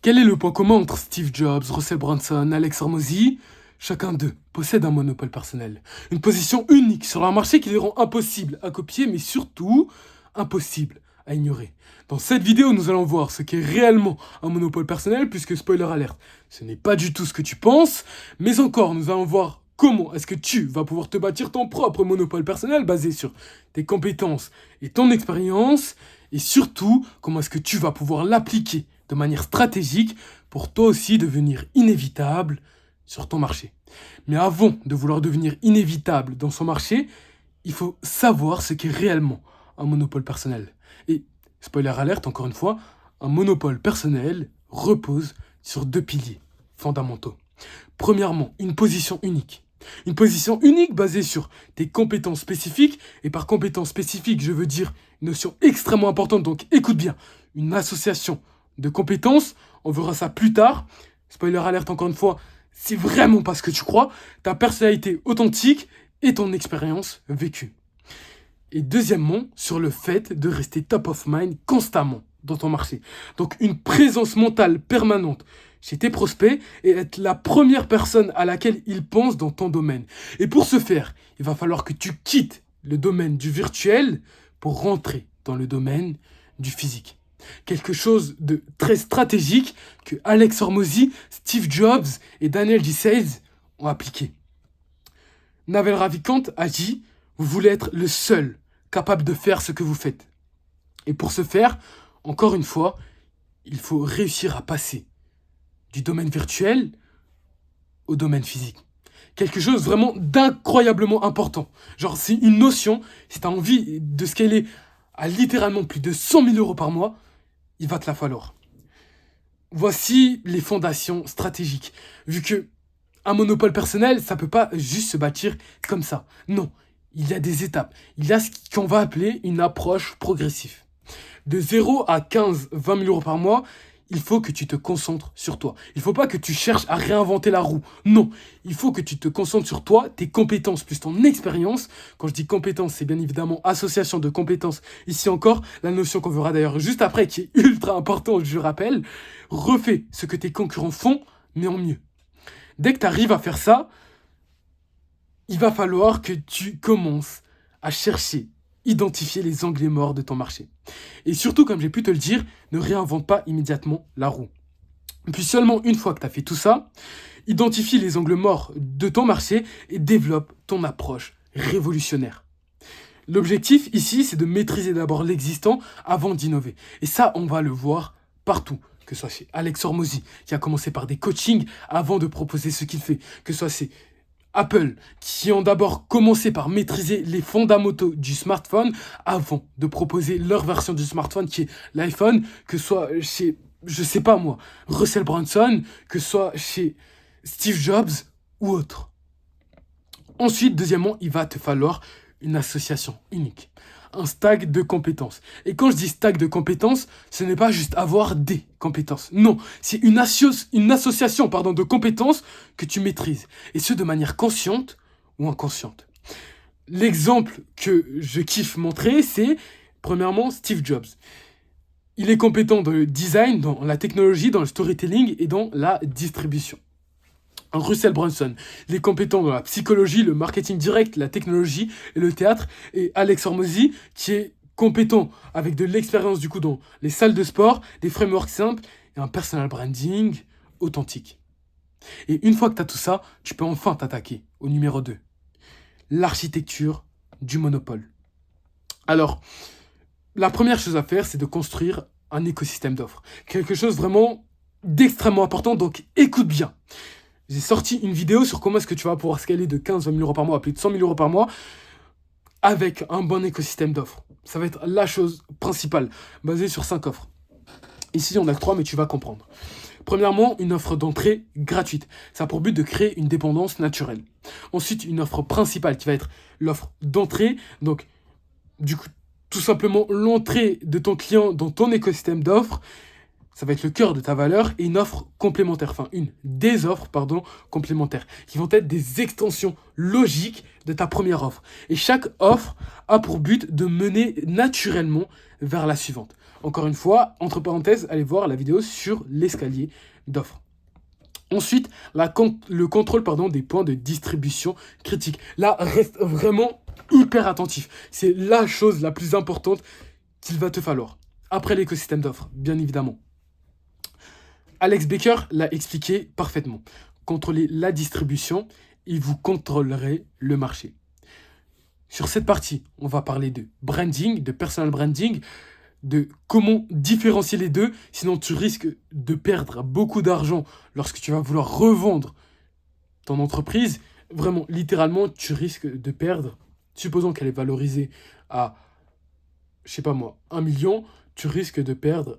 Quel est le point commun entre Steve Jobs, Russell Brunson, Alex Hormozy? Chacun d'eux possède un monopole personnel. Une position unique sur leur marché qui les rend impossibles à copier, mais surtout impossibles à ignorer. Dans cette vidéo, nous allons voir ce qu'est réellement un monopole personnel, puisque spoiler alert, ce n'est pas du tout ce que tu penses, mais encore, nous allons voir comment est-ce que tu vas pouvoir te bâtir ton propre monopole personnel basé sur tes compétences et ton expérience, et surtout, comment est-ce que tu vas pouvoir l'appliquer de manière stratégique pour toi aussi devenir inévitable sur ton marché. Mais avant de vouloir devenir inévitable dans son marché, il faut savoir ce qu'est réellement un monopole personnel. Et, spoiler alert encore une fois, un monopole personnel repose sur 2 piliers fondamentaux. Premièrement, une position unique. Une position unique basée sur tes compétences spécifiques, et par compétences spécifiques, je veux dire une notion extrêmement importante, donc écoute bien, une association de compétences, on verra ça plus tard. Spoiler alert encore une fois, c'est vraiment pas ce que tu crois, ta personnalité authentique et ton expérience vécue. Et deuxièmement, sur le fait de rester top of mind constamment dans ton marché. Donc une présence mentale permanente chez tes prospects et être la première personne à laquelle ils pensent dans ton domaine. Et pour ce faire, il va falloir que tu quittes le domaine du virtuel pour rentrer dans le domaine du physique. Quelque chose de très stratégique que Alex Hormozy, Steve Jobs et Daniel J. Sales ont appliqué. Naval Ravikant a dit « Vous voulez être le seul capable de faire ce que vous faites. » Et pour ce faire, encore une fois, il faut réussir à passer du domaine virtuel au domaine physique. Quelque chose vraiment d'incroyablement important. Genre, c'est une notion, si tu as envie de scaler à littéralement plus de 100 000 euros par mois, il va te la falloir. Voici les fondations stratégiques. Vu que un monopole personnel, ça peut pas juste se bâtir comme ça. Non, il y a des étapes. Il y a ce qu'on va appeler une approche progressive. De 0 à 15, 20 000 euros par mois, il faut que tu te concentres sur toi. Il ne faut pas que tu cherches à réinventer la roue. Non, il faut que tu te concentres sur toi, tes compétences plus ton expérience. Quand je dis compétences, c'est bien évidemment association de compétences. Ici encore, la notion qu'on verra d'ailleurs juste après, qui est ultra importante, je rappelle, refais ce que tes concurrents font, mais en mieux. Dès que tu arrives à faire ça, il va falloir que tu commences à chercher, identifier les angles morts de ton marché. Et surtout, comme j'ai pu te le dire, ne réinvente pas immédiatement la roue. Puis seulement une fois que tu as fait tout ça, identifie les angles morts de ton marché et développe ton approche révolutionnaire. L'objectif ici, c'est de maîtriser d'abord l'existant avant d'innover. Et ça, on va le voir partout. Que ce soit chez Alex Hormozy, qui a commencé par des coachings avant de proposer ce qu'il fait. Que ce soit chez Apple, qui ont d'abord commencé par maîtriser les fondamentaux du smartphone avant de proposer leur version du smartphone qui est l'iPhone, que ce soit chez, je sais pas moi, Russell Brunson, que ce soit chez Steve Jobs ou autre. Ensuite, deuxièmement, il va te falloir une association unique, un stack de compétences. Et quand je dis stack de compétences, ce n'est pas juste avoir des compétences. Non, c'est une association de compétences que tu maîtrises. Et ce, de manière consciente ou inconsciente. L'exemple que je kiffe montrer, c'est, premièrement, Steve Jobs. Il est compétent dans le design, dans la technologie, dans le storytelling et dans la distribution. Russell Brunson, il est compétent dans la psychologie, le marketing direct, la technologie et le théâtre. Et Alex Hormozy, qui est compétent avec de l'expérience du coup dans les salles de sport, des frameworks simples et un personal branding authentique. Et une fois que tu as tout ça, tu peux enfin t'attaquer au numéro 2. L'architecture du monopole. Alors, la première chose à faire, c'est de construire un écosystème d'offres. Quelque chose vraiment d'extrêmement important, donc écoute bien. J'ai sorti une vidéo sur comment est-ce que tu vas pouvoir scaler de 15 000 euros par mois à plus de 100 000 euros par mois avec un bon écosystème d'offres. Ça va être la chose principale, basée sur 5 offres. Ici, on a que 3, mais tu vas comprendre. Premièrement, une offre d'entrée gratuite. Ça a pour but de créer une dépendance naturelle. Ensuite, une offre principale qui va être l'offre d'entrée. Donc, du coup, tout simplement l'entrée de ton client dans ton écosystème d'offres. Ça va être le cœur de ta valeur et une offre complémentaire, des offres complémentaires, qui vont être des extensions logiques de ta première offre. Et chaque offre a pour but de mener naturellement vers la suivante. Encore une fois, entre parenthèses, allez voir la vidéo sur l'escalier d'offres. Ensuite, le contrôle des points de distribution critiques. Là, reste vraiment hyper attentif. C'est la chose la plus importante qu'il va te falloir. Après l'écosystème d'offres, bien évidemment. Alex Baker l'a expliqué parfaitement. Contrôler la distribution et vous contrôlerez le marché. Sur cette partie, on va parler de branding, de personal branding, de comment différencier les deux, sinon tu risques de perdre beaucoup d'argent lorsque tu vas vouloir revendre ton entreprise. Vraiment, littéralement, tu risques de perdre, supposons qu'elle est valorisée à, je sais pas moi, 1 million, tu risques de perdre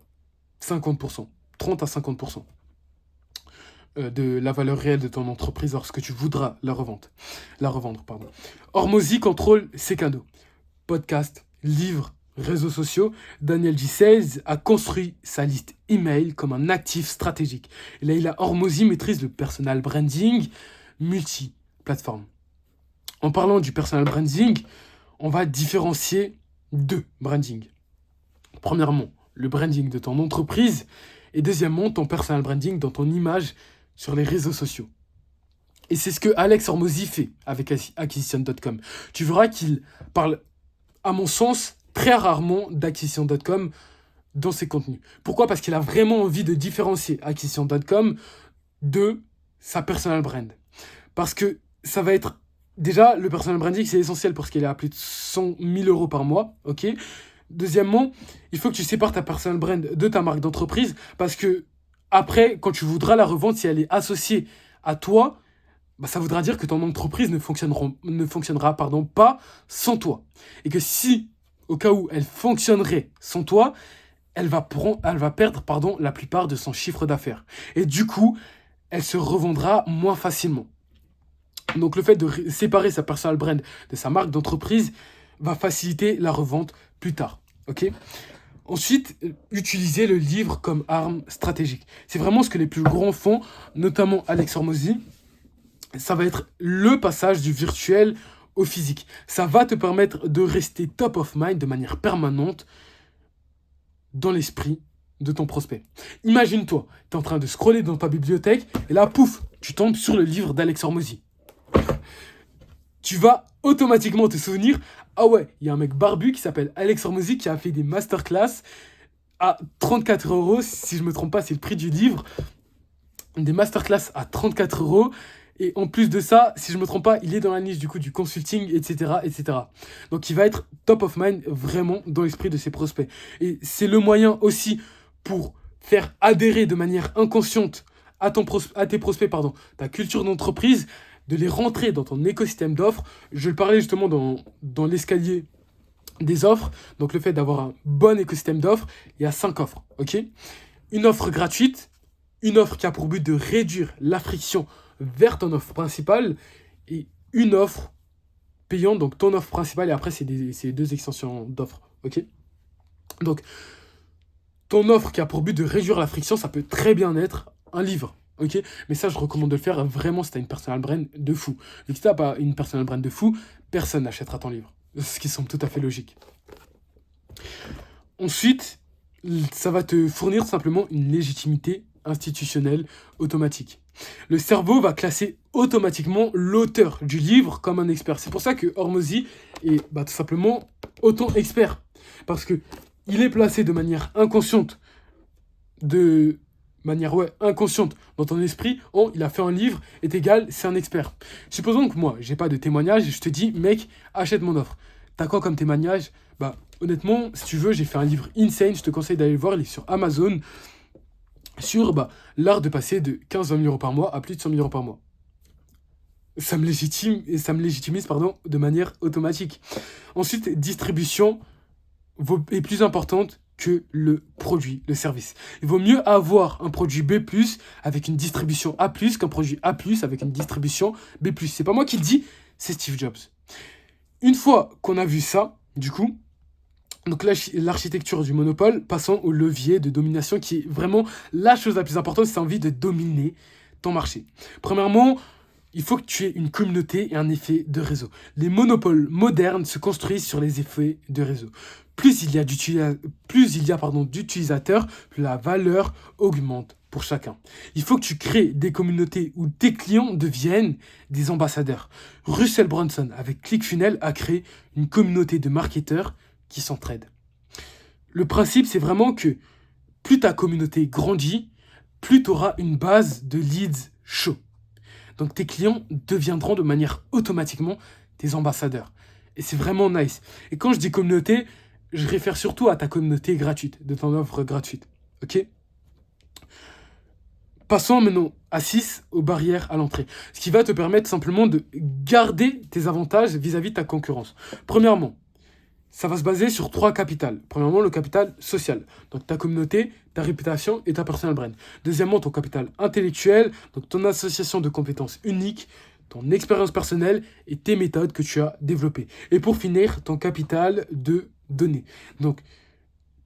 50%, 30 à 50% de la valeur réelle de ton entreprise lorsque tu voudras la revendre. Hormozy contrôle ses canaux. Podcast, livres, réseaux sociaux. Daniel J. Sales a construit sa liste email comme un actif stratégique. Et Leila Hormozy maîtrise le personal branding multi-plateforme. En parlant du personal branding, on va différencier deux brandings. Premièrement, le branding de ton entreprise et deuxièmement, ton personal branding dans ton image sur les réseaux sociaux. Et c'est ce que Alex Hormozy fait avec Acquisition.com. Tu verras qu'il parle, à mon sens, très rarement d'Acquisition.com dans ses contenus. Pourquoi ? Parce qu'il a vraiment envie de différencier Acquisition.com de sa personal brand. Parce que ça va être... Déjà, le personal branding, c'est essentiel parce qu'il est à plus de 100 000 euros par mois. Ok. Deuxièmement, il faut que tu sépares ta personal brand de ta marque d'entreprise parce que après, quand tu voudras la revendre, si elle est associée à toi, ça voudra dire que ton entreprise ne fonctionnera pas sans toi. Et que si, au cas où elle fonctionnerait sans toi, elle va perdre la plupart de son chiffre d'affaires. Et du coup, elle se revendra moins facilement. Donc le fait de séparer sa personal brand de sa marque d'entreprise va faciliter la revente plus tard. Ok ? Ensuite, utiliser le livre comme arme stratégique. C'est vraiment ce que les plus grands font, notamment Alex Hormozy. Ça va être le passage du virtuel au physique. Ça va te permettre de rester top of mind de manière permanente dans l'esprit de ton prospect. Imagine-toi, tu es en train de scroller dans ta bibliothèque et là, pouf, tu tombes sur le livre d'Alex Hormozy. Tu vas automatiquement te souvenir, ah ouais, il y a un mec barbu qui s'appelle Alex Hormozy qui a fait des masterclass à 34 euros, si je me trompe pas, c'est le prix du livre. Des masterclass à 34 euros. Et en plus de ça, si je me trompe pas, il est dans la niche du consulting, etc., etc. Donc il va être top of mind vraiment dans l'esprit de ses prospects. Et c'est le moyen aussi pour faire adhérer de manière inconsciente à tes prospects, ta culture d'entreprise, de les rentrer dans ton écosystème d'offres. Je le parlais justement dans l'escalier des offres. Donc le fait d'avoir un bon écosystème d'offres, il y a 5 offres. Ok ? Une offre gratuite, une offre qui a pour but de réduire la friction vers ton offre principale et une offre payante, donc ton offre principale et après c'est deux extensions d'offres. Ok ? Donc ton offre qui a pour but de réduire la friction, ça peut très bien être un livre. Ok, mais ça, je recommande de le faire vraiment si tu as une personal brand de fou. Et si tu n'as pas une personal brand de fou, personne n'achètera ton livre. Ce qui semble tout à fait logique. Ensuite, ça va te fournir simplement une légitimité institutionnelle automatique. Le cerveau va classer automatiquement l'auteur du livre comme un expert. C'est pour ça que Hormozy est tout simplement auto-expert. Parce que il est placé de manière inconsciente dans ton esprit, il a fait un livre, est égal, c'est un expert. Supposons que moi, j'ai pas de témoignage et je te dis, mec, achète mon offre. T'as quoi comme témoignage ? Honnêtement, si tu veux, j'ai fait un livre insane, je te conseille d'aller le voir, il est sur Amazon, sur l'art de passer de 15-20 000 euros par mois à plus de 100 000 euros par mois. Ça me légitimise de manière automatique. Ensuite, distribution est plus importante que le produit, le service. Il vaut mieux avoir un produit B+, avec une distribution A+, qu'un produit A+, avec une distribution B+. C'est pas moi qui le dis, c'est Steve Jobs. Une fois qu'on a vu ça, du coup, donc l'architecture du monopole, passons au levier de domination qui est vraiment la chose la plus importante, c'est envie de dominer ton marché. Premièrement, Il faut que tu aies une communauté et un effet de réseau. Les monopoles modernes se construisent sur les effets de réseau. Plus il y a d'utilisateurs, plus la valeur augmente pour chacun. Il faut que tu crées des communautés où tes clients deviennent des ambassadeurs. Russell Brunson, avec ClickFunnels, a créé une communauté de marketeurs qui s'entraident. Le principe, c'est vraiment que plus ta communauté grandit, plus tu auras une base de leads chauds. Donc tes clients deviendront de manière automatiquement tes ambassadeurs. Et c'est vraiment nice. Et quand je dis communauté, je réfère surtout à ta communauté gratuite, de ton offre gratuite. Ok ? Passons maintenant à 6 aux barrières à l'entrée. Ce qui va te permettre simplement de garder tes avantages vis-à-vis de ta concurrence. Premièrement, ça va se baser sur 3 capitales. Premièrement, le capital social, donc ta communauté, ta réputation et ta personal brand. Deuxièmement, ton capital intellectuel, donc ton association de compétences uniques, ton expérience personnelle et tes méthodes que tu as développées. Et pour finir, ton capital de données. Donc,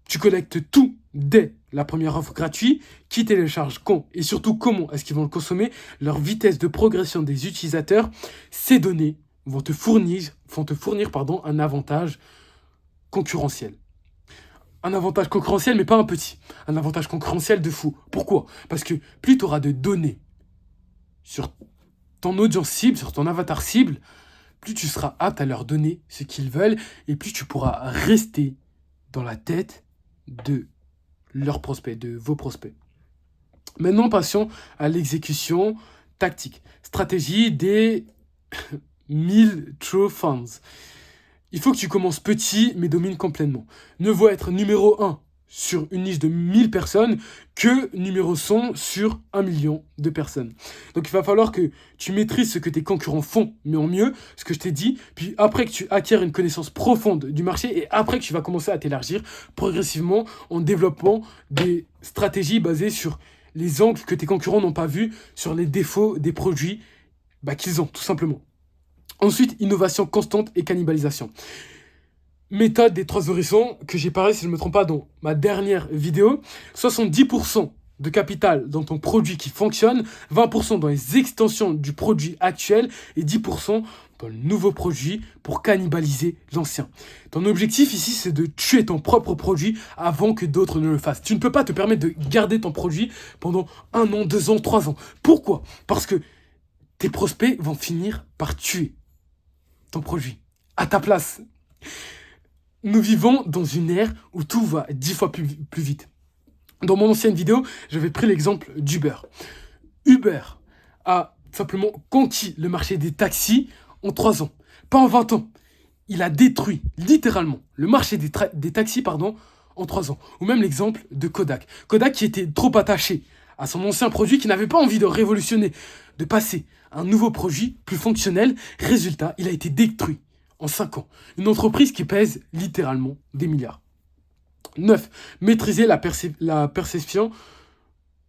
tu collectes tout dès la première offre gratuite, qui télécharge quand et surtout comment est-ce qu'ils vont le consommer, leur vitesse de progression des utilisateurs. Ces données vont te fournir un avantage concurrentiel. Un avantage concurrentiel, mais pas un petit. Un avantage concurrentiel de fou. Pourquoi ? Parce que plus tu auras de données sur ton audience cible, sur ton avatar cible, plus tu seras apte à leur donner ce qu'ils veulent et plus tu pourras rester dans la tête de leurs prospects, de vos prospects. Maintenant, passons à l'exécution tactique. Stratégie des 1000 True Fans. Il faut que tu commences petit, mais domines complètement. Ne vaut être numéro 1 sur une niche de 1000 personnes que numéro 100 sur 1 million de personnes. Donc il va falloir que tu maîtrises ce que tes concurrents font, mais en mieux, ce que je t'ai dit, puis après que tu acquiers une connaissance profonde du marché, et après que tu vas commencer à t'élargir progressivement en développant des stratégies basées sur les angles que tes concurrents n'ont pas vus, sur les défauts des produits qu'ils ont, tout simplement. Ensuite, innovation constante et cannibalisation. Méthode des 3 horizons que j'ai parlé, si je ne me trompe pas, dans ma dernière vidéo. 70% de capital dans ton produit qui fonctionne, 20% dans les extensions du produit actuel et 10% dans le nouveau produit pour cannibaliser l'ancien. Ton objectif ici, c'est de tuer ton propre produit avant que d'autres ne le fassent. Tu ne peux pas te permettre de garder ton produit pendant 1 an, 2 ans, 3 ans. Pourquoi ? Parce que tes prospects vont finir par tuer ton produit à ta place. Nous vivons dans une ère où tout va 10 fois plus vite. Dans mon ancienne vidéo, j'avais pris l'exemple d'Uber. Uber a simplement conquis le marché des taxis en 3 ans, pas en 20 ans. Il a détruit littéralement le marché des taxis en 3 ans. Ou même l'exemple de Kodak. Kodak qui était trop attaché à son ancien produit, qui n'avait pas envie de révolutionner, de passer à un nouveau produit plus fonctionnel. Résultat, il a été détruit en 5 ans. Une entreprise qui pèse littéralement des milliards. 9. Maîtriser la perception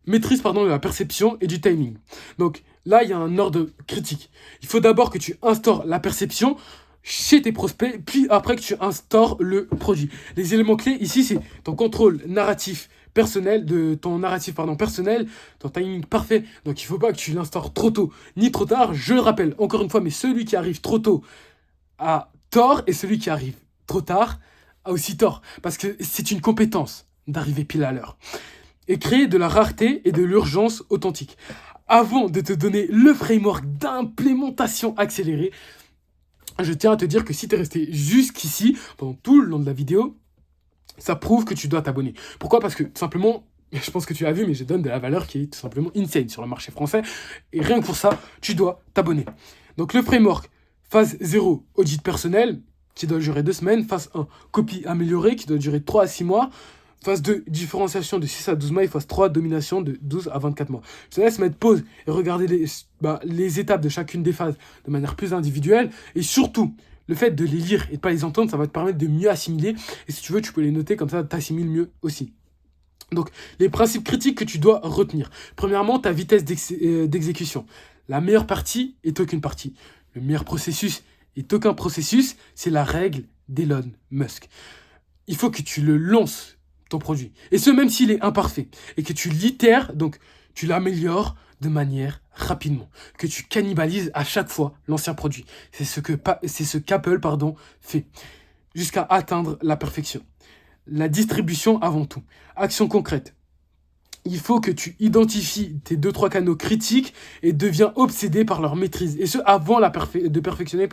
de la perception et du timing. Donc là, il y a un ordre critique. Il faut d'abord que tu instaures la perception chez tes prospects, puis après que tu instaures le produit. Les éléments clés ici, c'est ton contrôle narratif personnel, personnel, ton timing parfait. Donc il ne faut pas que tu l'instaures trop tôt ni trop tard. Je le rappelle encore une fois, mais celui qui arrive trop tôt a tort et celui qui arrive trop tard a aussi tort. Parce que c'est une compétence d'arriver pile à l'heure. Et créer de la rareté et de l'urgence authentique. Avant de te donner le framework d'implémentation accélérée, je tiens à te dire que si tu es resté jusqu'ici, pendant tout le long de la vidéo, ça prouve que tu dois t'abonner. Pourquoi ? Parce que, tout simplement, je pense que tu as vu, mais je donne de la valeur qui est tout simplement insane sur le marché français. Et rien que pour ça, tu dois t'abonner. Donc le framework, phase 0, audit personnel, qui doit durer 2 semaines. Phase 1, copie améliorée, qui doit durer 3 à 6 mois. Phase 2, différenciation de 6 à 12 mois. Et phase 3, domination de 12 à 24 mois. Je te laisse mettre pause et regarder les étapes de chacune des phases de manière plus individuelle. Et surtout, le fait de les lire et de ne pas les entendre, ça va te permettre de mieux assimiler. Et si tu veux, tu peux les noter, comme ça, tu assimiles mieux aussi. Donc, les principes critiques que tu dois retenir. Premièrement, ta vitesse d'exécution. La meilleure partie est aucune partie. Le meilleur processus est aucun processus. C'est la règle d'Elon Musk. Il faut que tu le lances, ton produit. Et ce, même s'il est imparfait. Et que tu l'itères, donc tu l'améliores de manière rapidement, que tu cannibalises à chaque fois l'ancien produit. C'est ce qu'Apple fait, jusqu'à atteindre la perfection. La distribution avant tout. Action concrète. Il faut que tu identifies tes 2-3 canaux critiques et deviens obsédé par leur maîtrise. Et ce, avant de perfectionner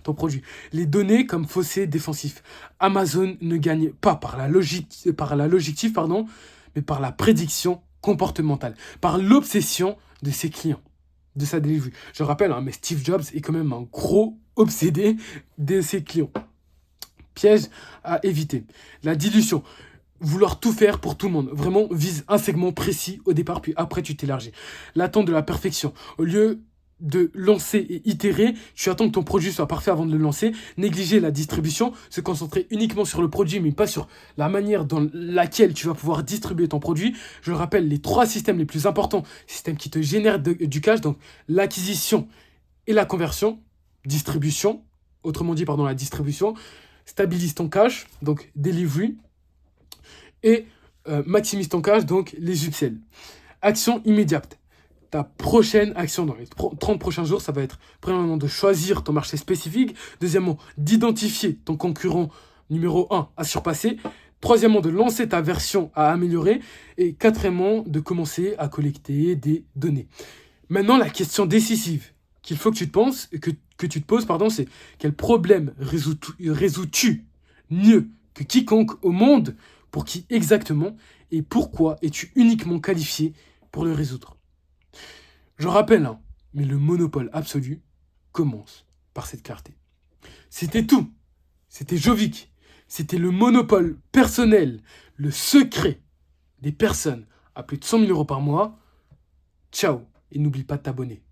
ton produit. Les données comme fossé défensif. Amazon ne gagne pas par la logique, mais par la prédiction comportementale, par l'obsession de ses clients, de sa delivery. Je rappelle, mais Steve Jobs est quand même un gros obsédé de ses clients. Piège à éviter. La dilution. Vouloir tout faire pour tout le monde. Vraiment, vise un segment précis au départ, puis après, tu t'élargis. L'attente de la perfection. Au lieu de lancer et itérer, tu attends que ton produit soit parfait avant de le lancer. Négliger la distribution, se concentrer uniquement sur le produit, mais pas sur la manière dans laquelle tu vas pouvoir distribuer ton produit. Je le rappelle, les 3 systèmes les plus importants, systèmes qui te génèrent du cash, donc l'acquisition et la conversion, distribution, la distribution, stabilise ton cash, donc delivery, et maximise ton cash, donc les upsells. Action immédiate. Ta prochaine action dans les 30 prochains jours, ça va être premièrement de choisir ton marché spécifique. Deuxièmement, d'identifier ton concurrent numéro 1 à surpasser. Troisièmement, de lancer ta version à améliorer. Et quatrièmement, de commencer à collecter des données. Maintenant, la question décisive qu'il faut que tu te poses, c'est quel problème résous-tu mieux que quiconque au monde? Pour qui exactement et pourquoi es-tu uniquement qualifié pour le résoudre? Je rappelle, mais le monopole absolu commence par cette clarté. C'était tout. C'était Jovic. C'était le monopole personnel, le secret des personnes à plus de 100 000 € par mois. Ciao et n'oublie pas de t'abonner.